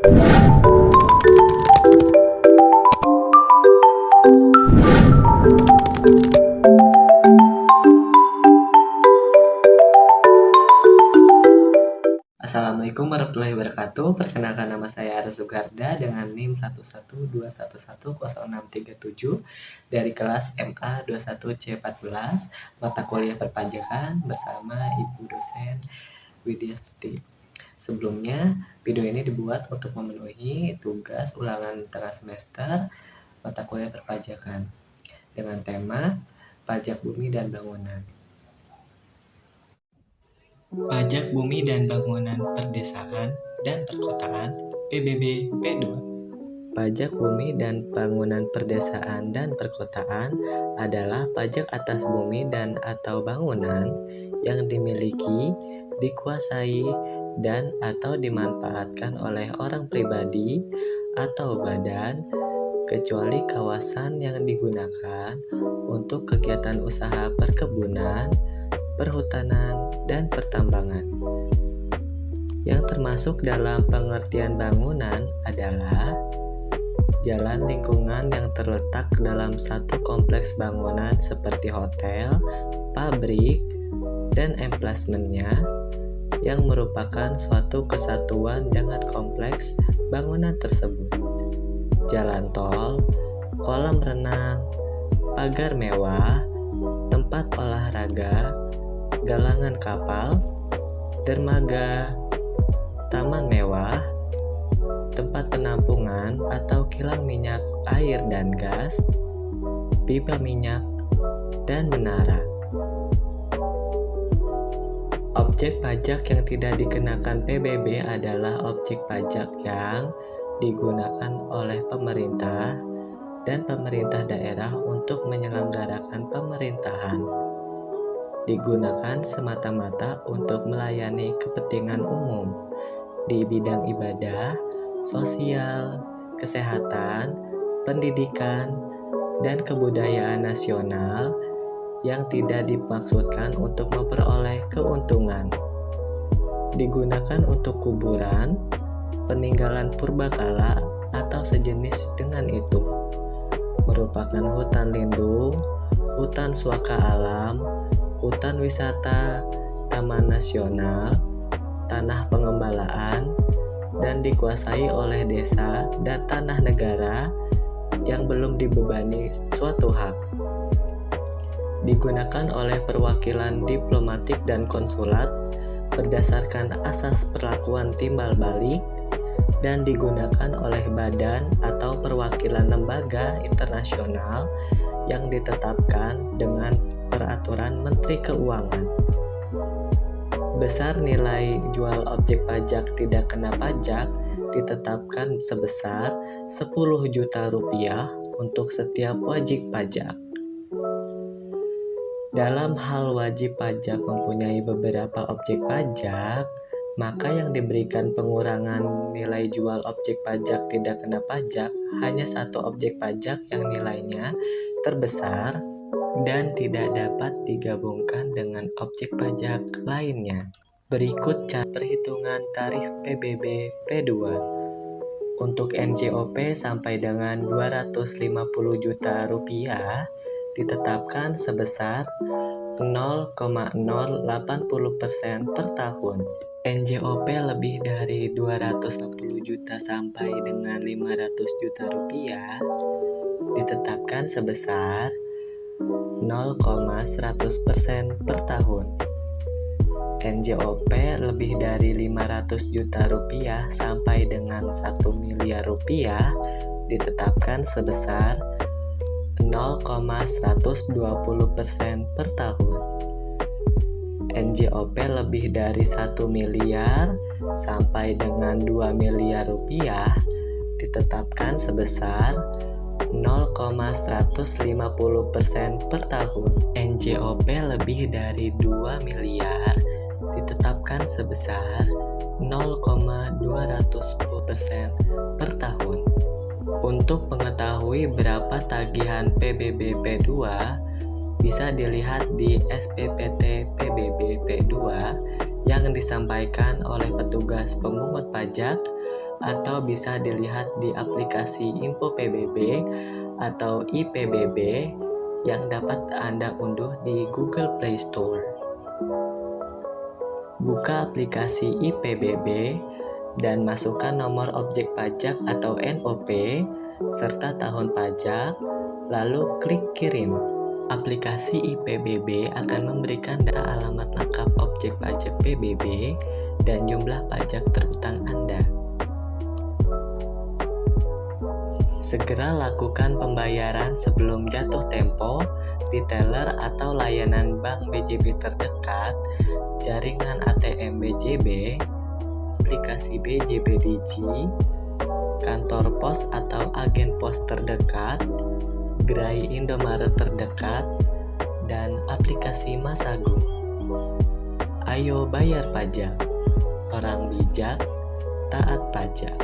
Assalamualaikum warahmatullahi wabarakatuh. Perkenalkan, nama saya Aras Sugarda dengan NIM 112110637 dari kelas MA 21C14 mata kuliah perpajakan bersama Ibu dosen Widyasti. Sebelumnya, video ini dibuat untuk memenuhi tugas ulangan tengah semester mata kuliah perpajakan dengan tema pajak bumi dan bangunan. Pajak Bumi dan Bangunan Perdesaan dan Perkotaan PBB P2. Pajak bumi dan bangunan perdesaan dan perkotaan adalah pajak atas bumi dan atau bangunan yang dimiliki, dikuasai, dan atau dimanfaatkan oleh orang pribadi atau badan, kecuali kawasan yang digunakan untuk kegiatan usaha perkebunan, perhutanan, dan pertambangan. Yang termasuk dalam pengertian bangunan adalah jalan lingkungan yang terletak dalam satu kompleks bangunan seperti hotel, pabrik, dan emplasmennya yang merupakan suatu kesatuan dengan kompleks bangunan tersebut. Jalan tol, kolam renang, pagar mewah, tempat olahraga, galangan kapal, dermaga, taman mewah, tempat penampungan atau kilang minyak air dan gas, pipa minyak, dan menara. Objek pajak yang tidak dikenakan PBB adalah objek pajak yang digunakan oleh pemerintah dan pemerintah daerah untuk menyelenggarakan pemerintahan. Digunakan semata-mata untuk melayani kepentingan umum di bidang ibadah, sosial, kesehatan, pendidikan, dan kebudayaan nasional yang tidak dimaksudkan untuk memperoleh keuntungan. Digunakan untuk kuburan, peninggalan purbakala, atau sejenis dengan itu. Merupakan hutan lindung, hutan suaka alam, hutan wisata, taman nasional, tanah pengembalaan, dan dikuasai oleh desa dan tanah negara yang belum dibebani suatu hak. Digunakan oleh perwakilan diplomatik dan konsulat berdasarkan asas perlakuan timbal balik, dan digunakan oleh badan atau perwakilan lembaga internasional yang ditetapkan dengan Peraturan Menteri Keuangan. Besar nilai jual objek pajak tidak kena pajak ditetapkan sebesar 10 juta rupiah untuk setiap wajib pajak. Dalam hal wajib pajak mempunyai beberapa objek pajak, maka yang diberikan pengurangan nilai jual objek pajak tidak kena pajak hanya satu objek pajak yang nilainya terbesar dan tidak dapat digabungkan dengan objek pajak lainnya. Berikut cara perhitungan tarif PBB P2. Untuk NJOP sampai dengan 250 juta rupiah ditetapkan sebesar 0,080% per tahun. NJOP lebih dari 250 juta sampai dengan 500 juta rupiah ditetapkan sebesar 0,100% per tahun. NJOP lebih dari 500 juta rupiah sampai dengan 1 miliar rupiah ditetapkan sebesar 0,120% per tahun. NJOP lebih dari 1 miliar sampai dengan 2 miliar rupiah ditetapkan sebesar 0,150% per tahun. NJOP lebih dari 2 miliar ditetapkan sebesar 0,210% per tahun. Untuk mengetahui berapa tagihan PBB P2 bisa dilihat di SPPT PBB P2 yang disampaikan oleh petugas pemungut pajak atau bisa dilihat di aplikasi Info PBB atau IPBB yang dapat Anda unduh di Google Play Store. Buka aplikasi IPBB dan masukkan nomor objek pajak atau NOP serta tahun pajak, lalu klik kirim. Aplikasi IPBB akan memberikan data alamat lengkap objek pajak PBB dan jumlah pajak terutang Anda. Segera lakukan pembayaran sebelum jatuh tempo di teller atau layanan bank BJB terdekat, jaringan ATM BJB, aplikasi BJB Digi, kantor pos atau agen pos terdekat, gerai Indomaret terdekat, dan aplikasi Masago. Ayo bayar pajak, orang bijak, taat pajak.